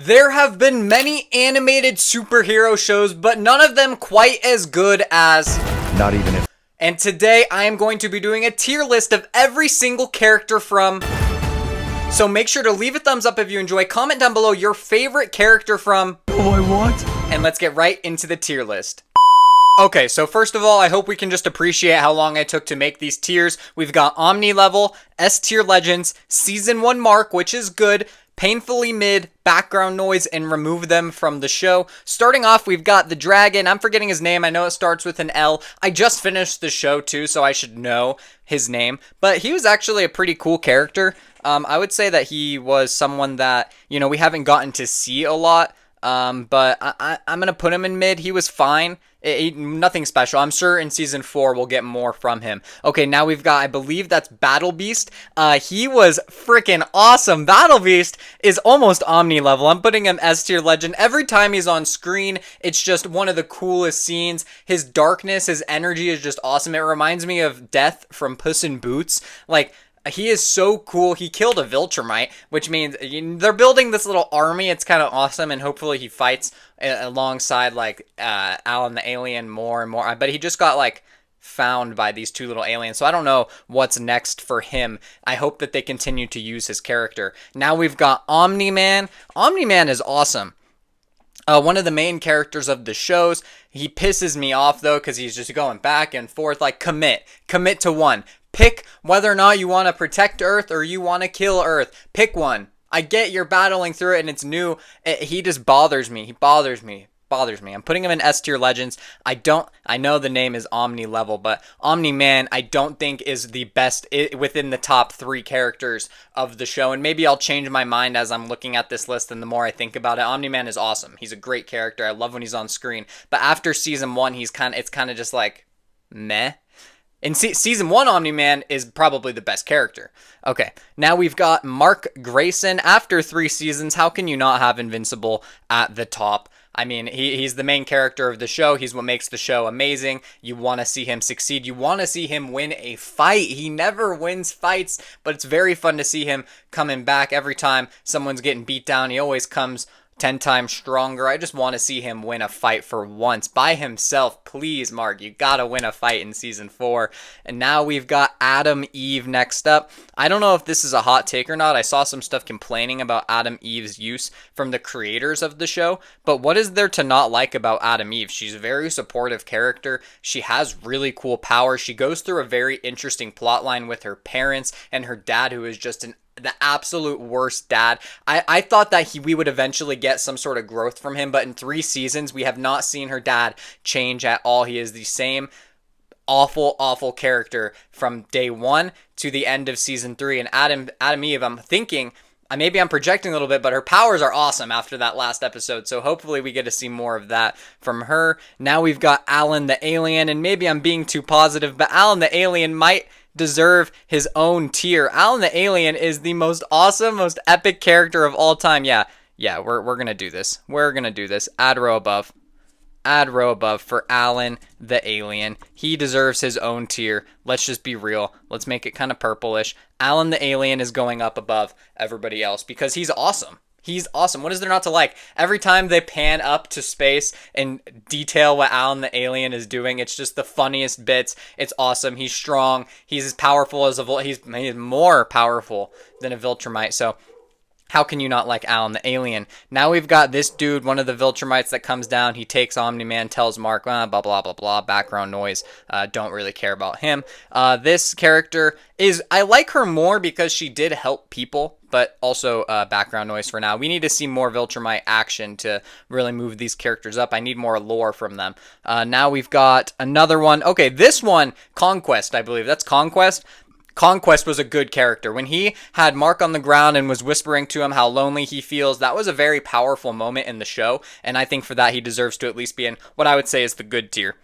There have been many animated superhero shows, but none of them quite as good as... Not even if... And today I am going to be doing a tier list of every single character from... So make sure to leave a thumbs up if you enjoy, comment down below your favorite character from... Boy, what? And let's get right into the tier list. Okay, so first of all, I hope we can just appreciate how long I took to make these tiers. We've got Omni Level, S Tier Legends, Season 1 Mark, which is good, Painfully Mid, Background Noise, and remove them from the show. Starting off, we've got the Dragon. I'm forgetting his name. I know it starts with an L. I just finished the show too, so I should know his name. But he was actually a pretty cool character. I would say that he was someone that, we haven't gotten to see a lot. But I'm going to put him in mid. He was fine. Nothing special. I'm sure in Season 4 we'll get more from him. Okay, now we've got, I believe that's Battle Beast. He was freaking awesome. Battle Beast is almost Omni level. I'm putting him S Tier Legend. Every time he's on screen, it's just one of the coolest scenes. His darkness, his energy is just awesome. It reminds me of Death from Puss in Boots. He is so cool. He killed a Viltrumite, which means they're building this little army. It's kind of awesome, and hopefully he fights alongside, Alan the Alien more and more. But he just got, found by these two little aliens, so I don't know what's next for him. I hope that they continue to use his character. Now we've got Omni-Man. Omni-Man is awesome. One of the main characters of the shows. He pisses me off, though, because he's just going back and forth. Commit to one. Pick whether or not you want to protect Earth or you want to kill Earth. Pick one. I get you're battling through it and it's new. He just bothers me. He bothers me. I'm putting him in S Tier Legends. I know the name is Omni level, but Omni-Man I don't think is the best within the top 3 characters of the show. And maybe I'll change my mind as I'm looking at this list and the more I think about it. Omni-Man is awesome. He's a great character. I love when he's on screen. But after Season 1, it's kind of just meh. In Season 1, Omni-Man is probably the best character. Okay, now we've got Mark Grayson. After 3 seasons, how can you not have Invincible at the top? I mean, he's the main character of the show. He's what makes the show amazing. You want to see him succeed. You want to see him win a fight. He never wins fights, but it's very fun to see him coming back. Every time someone's getting beat down, he always comes 10 times stronger. I just want to see him win a fight for once by himself. Please, Mark, you gotta win a fight in Season 4. And now we've got Adam Eve next up. I don't know if this is a hot take or not. I saw some stuff complaining about Adam Eve's use from the creators of the show, but what is there to not like about Adam Eve? She's a very supportive character. She has really cool powers. She goes through a very interesting plot line with her parents and her dad, who is just the absolute worst dad. I thought that we would eventually get some sort of growth from him, but in 3 seasons, we have not seen her dad change at all. He is the same awful character from day 1 to the end of Season 3. And Adam Eve, I'm thinking, maybe I'm projecting a little bit, but her powers are awesome after that last episode, so hopefully we get to see more of that from her. Now we've got Alan the Alien, and maybe I'm being too positive, but Alan the Alien might deserve his own tier. Alan the Alien is the most awesome, most epic character of all time. Yeah, we're gonna do this. Add row above. Add row above for Alan the Alien. He deserves his own tier. Let's just be real. Let's make it kind of purplish. Alan the Alien is going up above everybody else because he's awesome. He's awesome. What is there not to like? Every time they pan up to space and detail what Alan the Alien is doing, it's just the funniest bits. It's awesome. He's strong. He's as powerful as he's more powerful than a Viltrumite. So how can you not like Alan the Alien? Now we've got this dude, one of the Viltrumites that comes down. He takes Omni-Man, tells Mark, blah, blah, blah, blah, background noise. Don't really care about him. This character I like her more because she did help people, but also background noise for now. We need to see more Viltrumite action to really move these characters up. I need more lore from them. Now we've got another one. Okay, this one, Conquest, I believe. That's Conquest. Conquest was a good character. When he had Mark on the ground and was whispering to him how lonely he feels, that was a very powerful moment in the show, and I think for that he deserves to at least be in what I would say is the good tier.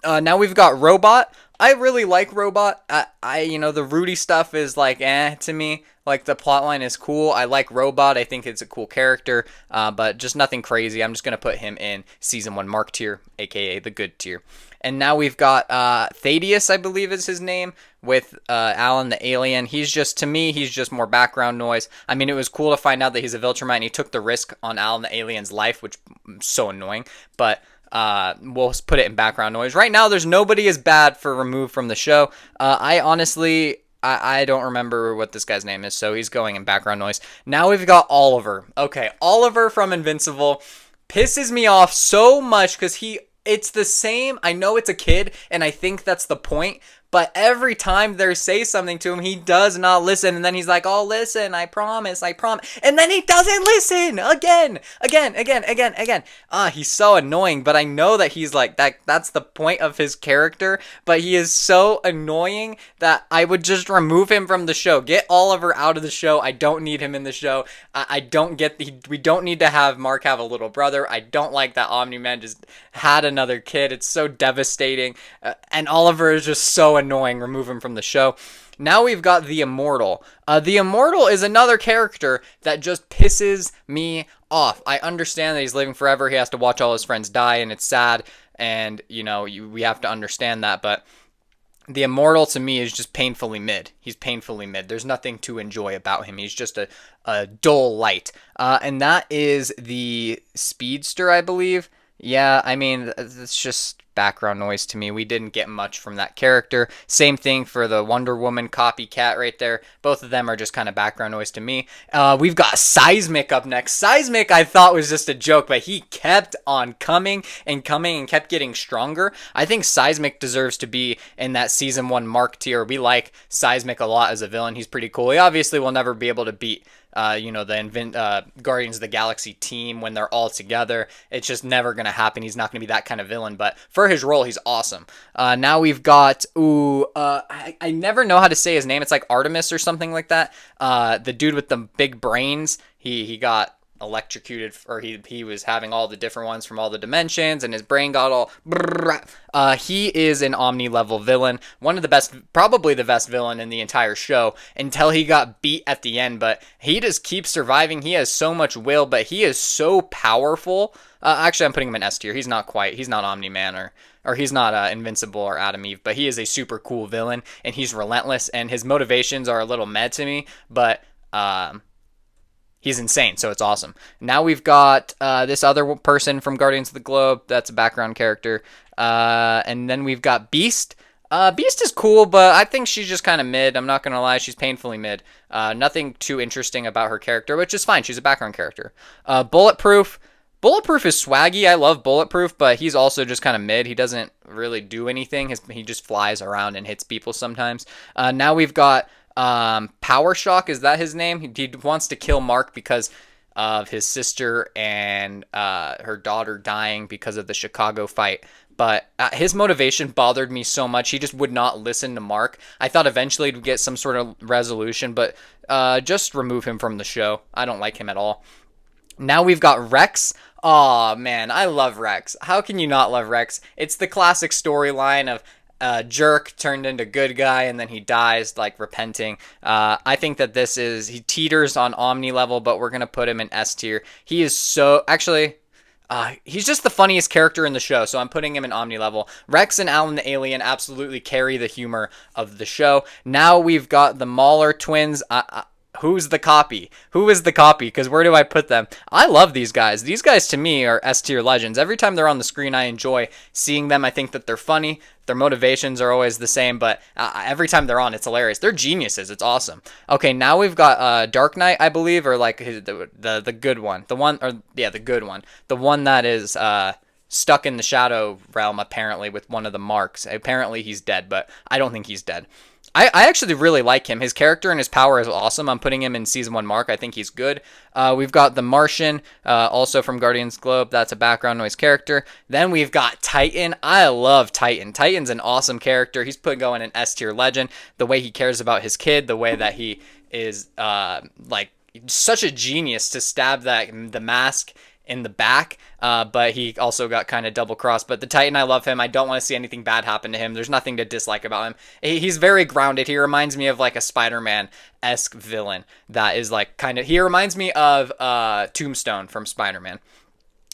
Now we've got Robot. I really like Robot. The Rudy stuff is to me. Like the plotline is cool. I like Robot. I think it's a cool character, but just nothing crazy. I'm just gonna put him in season 1 Mark tier, aka the good tier. And now we've got Thaddeus, I believe is his name, with Alan the alien. He's just, to me, he's just more background noise. I mean, it was cool to find out that he's a Viltrumite and he took the risk on Alan the alien's life, which is so annoying. But we'll put it in background noise. Right now, there's nobody as bad for removed from the show. I honestly, I don't remember what this guy's name is, so he's going in background noise. Now we've got Oliver. Okay, Oliver from Invincible pisses me off so much because it's the same. I know it's a kid, and I think that's the point. But every time they say something to him, he does not listen. And then he's like, oh, listen, I promise. And then he doesn't listen again. He's so annoying. But I know that he's like, that's the point of his character. But he is so annoying that I would just remove him from the show. Get Oliver out of the show. I don't need him in the show. I don't get we don't need to have Mark have a little brother. I don't like that Omni-Man just had another kid. It's so devastating. And Oliver is just so annoying. Remove him from the show. Now we've got the Immortal. The Immortal is another character that just pisses me off. I understand that he's living forever. He has to watch all his friends die, and it's sad. And, we have to understand that. But the Immortal, to me, is just painfully mid. He's painfully mid. There's nothing to enjoy about him. He's just a dull light. And that is the Speedster, I believe. Yeah, I mean, it's just background noise to me. We didn't get much from that character. Same thing for the Wonder Woman copycat right there. Both of them are just kind of background noise to me. We've got Seismic up next. Seismic I thought was just a joke, but he kept on coming and kept getting stronger. I think Seismic deserves to be in that season 1 Mark tier. We like Seismic a lot as a villain. He's pretty cool. He obviously will never be able to beat the Guardians of the Galaxy team when they're all together. It's just never going to happen. He's not going to be that kind of villain, but for his role, he's awesome. Now we've got, I never know how to say his name. It's like Artemis or something like that. The dude with the big brains, he got electrocuted, or he was having all the different ones from all the dimensions, and his brain got all he is an Omni level villain, one of the best, probably the best villain in the entire show, until he got beat at the end. But he just keeps surviving. He has so much will, but he is so powerful. Actually, I'm putting him in S tier. He's not Omni-Man or he's not Invincible or Adam Eve, but he is a super cool villain, and he's relentless, and his motivations are a little mad to me, but he's insane, so it's awesome. Now we've got this other person from Guardians of the Globe. That's a background character. And then we've got Beast. Beast is cool, but I think she's just kind of mid. I'm not going to lie. She's painfully mid. Nothing too interesting about her character, which is fine. She's a background character. Bulletproof. Bulletproof is swaggy. I love Bulletproof, but he's also just kind of mid. He doesn't really do anything. He just flies around and hits people sometimes. Now we've got Power Shock, is that his name? He wants to kill Mark because of his sister and her daughter dying because of the Chicago fight. But his motivation bothered me so much. He just would not listen to Mark. I thought eventually he'd get some sort of resolution, but just remove him from the show. I don't like him at all. Now we've got Rex. Oh man, I love Rex. How can you not love Rex? It's the classic storyline of jerk turned into good guy, and then he dies, like, repenting. I think that he teeters on Omni level, but we're going to put him in S tier. He is he's just the funniest character in the show, so I'm putting him in Omni level. Rex and Alan the Alien absolutely carry the humor of the show. Now we've got the Mauler twins. Who's the copy? Who is the copy? Because where do I put them? I love these guys. These guys, to me, are S-tier legends. Every time they're on the screen, I enjoy seeing them. I think that they're funny. Their motivations are always the same, but every time they're on, it's hilarious. They're geniuses. It's awesome. Okay, now we've got Dark Knight, I believe, or like the good one. The good one. The one that is stuck in the shadow realm, apparently, with one of the marks. Apparently, he's dead, but I don't think he's dead. I actually really like him. His character and his power is awesome. I'm putting him in season 1 Mark. I think he's good. We've got the Martian, also from Guardians Globe. That's a background noise character. Then we've got Titan. I love Titan. Titan's an awesome character. He's going in S tier legend. The way he cares about his kid, the way that he is such a genius to stab the mask in the back, but he also got kind of double crossed. But the Titan, I love him. I don't want to see anything bad happen to him. There's nothing to dislike about him. He's very grounded. He reminds me of like a Spider-Man-esque villain that is like kind of. He reminds me of Tombstone from Spider-Man.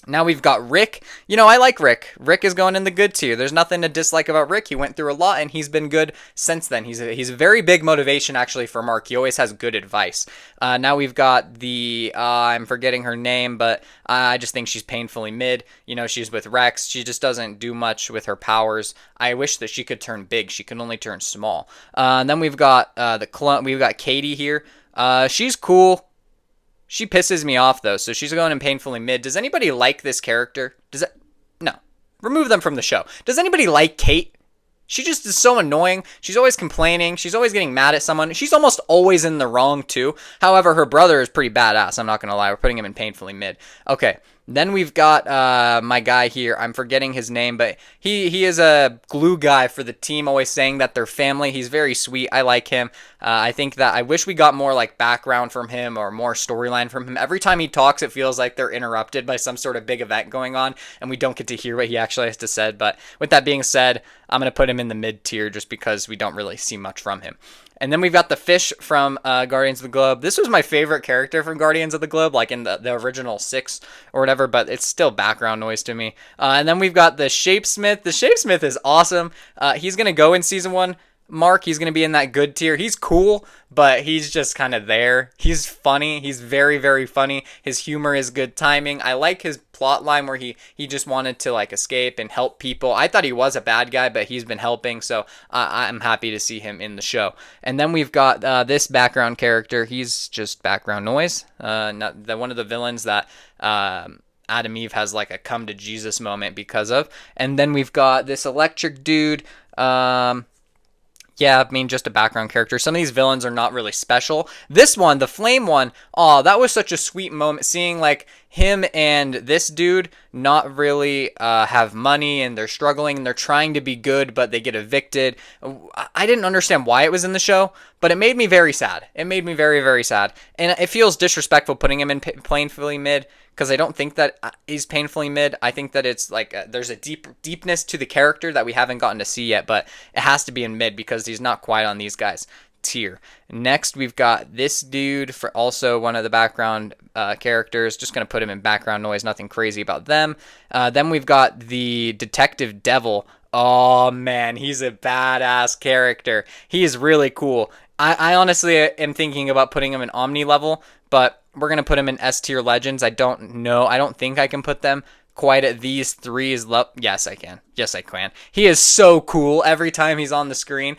Now we've got Rick. You know, I like Rick. Rick is going in the good tier. There's nothing to dislike about Rick. He went through a lot, and he's been good since then. He's a very big motivation, actually, for Mark. He always has good advice. Now we've got the, I'm forgetting her name, but I just think she's painfully mid. You know, she's with Rex. She just doesn't do much with her powers. I wish that she could turn big. She can only turn small. And then we've got we've got Katie here. She's cool. She pisses me off, though, so she's going in painfully mid. Does anybody like this character? Does it? No. Remove them from the show. Does anybody like Kate? She just is so annoying. She's always complaining. She's always getting mad at someone. She's almost always in the wrong, too. However, her brother is pretty badass. I'm not going to lie. We're putting him in painfully mid. Okay. Then we've got my guy here. I'm forgetting his name, but he is a glue guy for the team, always saying that they're family. He's very sweet. I like him. I think that I wish we got more like background from him or more storyline from him. Every time he talks, it feels like they're interrupted by some sort of big event going on, and we don't get to hear what he actually has to say. But with that being said, I'm going to put him in the mid tier just because we don't really see much from him. And then we've got the fish from Guardians of the Globe. This was my favorite character from Guardians of the Globe, like in the original 6 or whatever, but it's still background noise to me. And then we've got the Shapesmith. The Shapesmith is awesome. He's going to go in Season 1. Mark, he's going to be in that good tier. He's cool, but he's just kind of there. He's funny. He's very, very funny. His humor is good timing. I like his plot line where he just wanted to like escape and help people. I thought he was a bad guy, but he's been helping, so I'm happy to see him in the show. And then we've got this background character. He's just background noise. Not one of the villains that Adam Eve has like a come to Jesus moment because of. And then we've got this electric dude. Yeah, I mean, just a background character. Some of these villains are not really special. This one, the flame one, oh, that was such a sweet moment. Seeing, like, him and this dude not really have money, and they're struggling, and they're trying to be good, but they get evicted. I didn't understand why it was in the show, but it made me very sad. It made me very, very sad. And it feels disrespectful putting him in painfully mid, because I don't think that he's painfully mid. I think that it's like there's a deepness to the character that we haven't gotten to see yet, but it has to be in mid because he's not quite on these guys' tier. Next, we've got this dude for also one of the background characters. Just going to put him in background noise, nothing crazy about them. Then we've got the Detective Devil. Oh, man, he's a badass character. He is really cool. I honestly am thinking about putting him in Omni level, but we're going to put him in S tier Legends. I don't know. I don't think I can put them quite at these threes. Yes, I can. Yes, I can. He is so cool every time he's on the screen.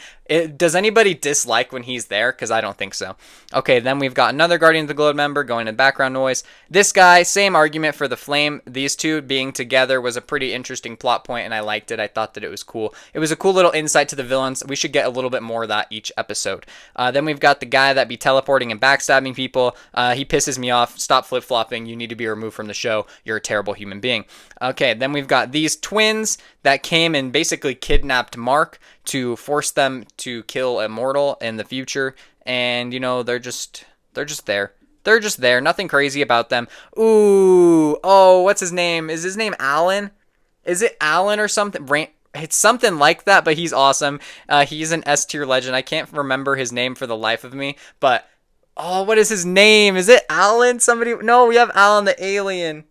Does anybody dislike when he's there? Because I don't think so. Okay, then we've got another Guardian of the Globe member going in background noise. This guy, same argument for the flame. These two being together was a pretty interesting plot point, and I liked it. I thought that it was cool. It was a cool little insight to the villains. We should get a little bit more of that each episode. Then we've got the guy that be teleporting and backstabbing people. He pisses me off. Stop flip-flopping. You need to be removed from the show. You're a terrible human being. Okay, then we've got these twins that came and basically kidnapped Mark to force them to kill Immortal in the future. And, you know, they're just there. They're just there. Nothing crazy about them. Ooh. Oh, what's his name? Is his name Alan? Is it Alan or something? It's something like that, but he's awesome. He's an S tier legend. I can't remember his name for the life of me, but oh, what is his name? Is it Alan? Somebody? No, we have Alan the alien.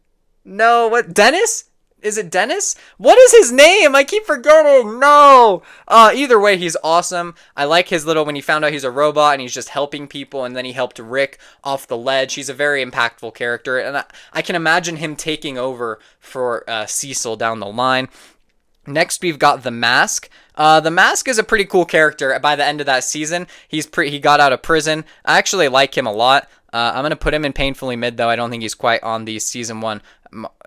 No, what? Dennis? Is it Dennis? What is his name? I keep forgetting. No. Either way, he's awesome. I like his little, when he found out he's a robot and he's just helping people, and then he helped Rick off the ledge. He's a very impactful character, and I can imagine him taking over for Cecil down the line. Next, we've got The Mask. The Mask is a pretty cool character. By the end of that season, he got out of prison. I actually like him a lot. I'm going to put him in painfully mid, though. I don't think he's quite on the season 1.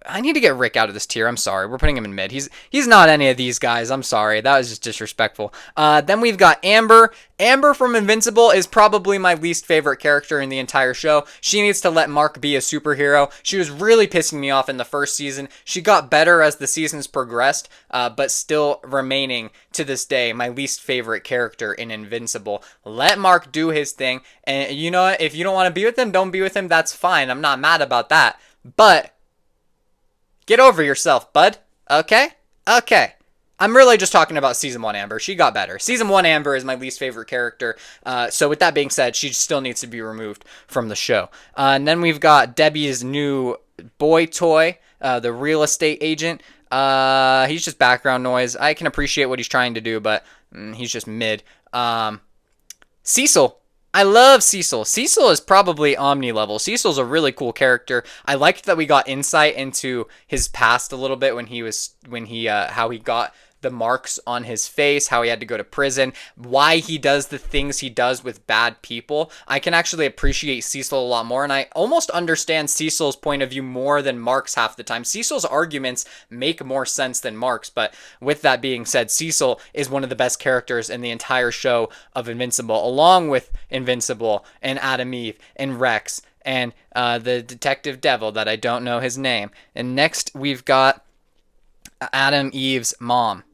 I need to get Rick out of this tier. I'm sorry. We're putting him in mid. He's not any of these guys. I'm sorry. That was just disrespectful. Then we've got Amber. Amber from Invincible is probably my least favorite character in the entire show. She needs to let Mark be a superhero. She was really pissing me off in the first season. She got better as the seasons progressed, but still remaining to this day my least favorite character in Invincible. Let Mark do his thing. And you know what? If you don't want to be with him, don't be with him. That's fine. I'm not mad about that. But Get over yourself, bud. Okay? Okay. I'm really just talking about season 1 Amber. She got better. Season 1 Amber is my least favorite character. So with that being said, she still needs to be removed from the show. And then we've got Debbie's new boy toy, the real estate agent. He's just background noise. I can appreciate what he's trying to do, but he's just mid. Cecil. I love Cecil. Cecil is probably Omni level. Cecil's a really cool character. I liked that we got insight into his past a little bit how he got the marks on his face, how he had to go to prison, why he does the things he does with bad people. I can actually appreciate Cecil a lot more, and I almost understand Cecil's point of view more than Mark's half the time. Cecil's arguments make more sense than Mark's, but with that being said, Cecil is one of the best characters in the entire show of Invincible, along with Invincible and Adam Eve and Rex and the Detective Devil that I don't know his name. And next we've got Adam Eve's mom.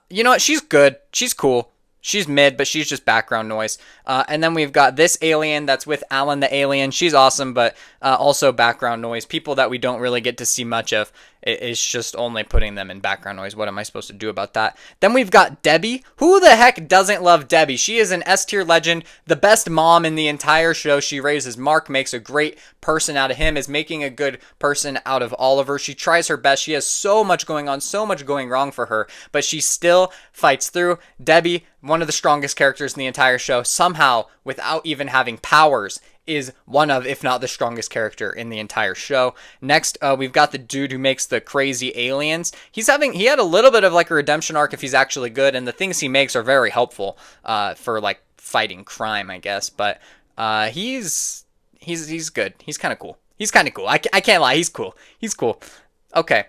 You know what? She's good. She's cool. She's mid, but she's just background noise. And then we've got this alien that's with Alan the alien. She's awesome, but also background noise. People that we don't really get to see much of. It's just only putting them in background noise. What am I supposed to do about that? Then we've got Debbie. Who the heck doesn't love Debbie? She is an S-tier legend, the best mom in the entire show. She raises Mark, makes a great person out of him, is making a good person out of Oliver. She tries her best. She has so much going on, so much going wrong for her, but she still fights through. Debbie, one of the strongest characters in the entire show, somehow, without even having powers, is one of, if not the strongest character in the entire show. Next, we've got the dude who makes the crazy aliens. He had a little bit of like a redemption arc if he's actually good, and the things he makes are very helpful for like fighting crime, I guess. But he's good. He's kind of cool. He's kind of cool. I can't lie. He's cool. He's cool. Okay.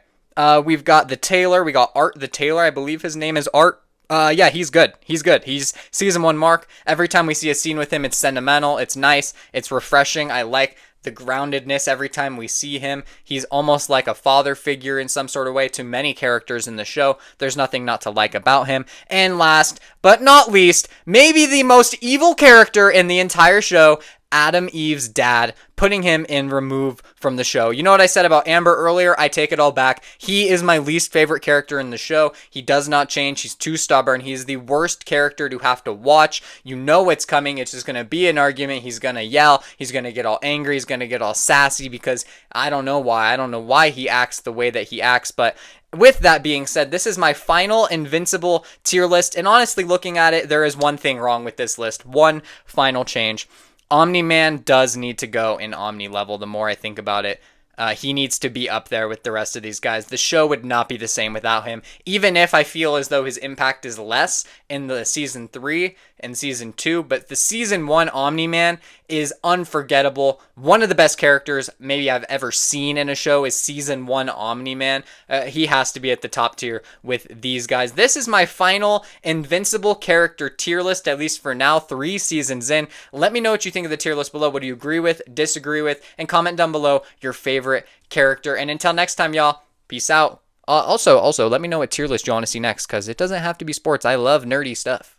We've got the tailor. We got Art the tailor. I believe his name is Art. Yeah, he's good. He's good. He's season 1 Mark. Every time we see a scene with him, it's sentimental. It's nice. It's refreshing. I like the groundedness every time we see him. He's almost like a father figure in some sort of way to many characters in the show. There's nothing not to like about him. And last but not least, maybe the most evil character in the entire show, Adam Eve's dad, putting him in remove from the show. You know what I said about Amber earlier? I take it all back. He is my least favorite character in the show. He does not change. He's too stubborn. He's the worst character to have to watch. You know it's coming. It's just going to be an argument. He's going to yell. He's going to get all angry. He's going to get all sassy because I don't know why. I don't know why he acts the way that he acts, but with that being said, this is my final Invincible tier list, and honestly, looking at it, there is one thing wrong with this list. One final change. Omni-Man does need to go in Omni level the more I think about it. He needs to be up there with the rest of these guys. The show would not be the same without him, even if I feel as though his impact is less in the season 3 and season 2. But the season 1 Omni-Man is unforgettable. One of the best characters maybe I've ever seen in a show is season 1 Omni-Man. He has to be at the top tier with these guys. This is my final Invincible character tier list, at least for now, 3 seasons in. Let me know what you think of the tier list below. What do you agree with, disagree with, and comment down below your favorite character. And until next time, y'all, peace out. Also, let me know what tier list you want to see next, because it doesn't have to be sports. I love nerdy stuff.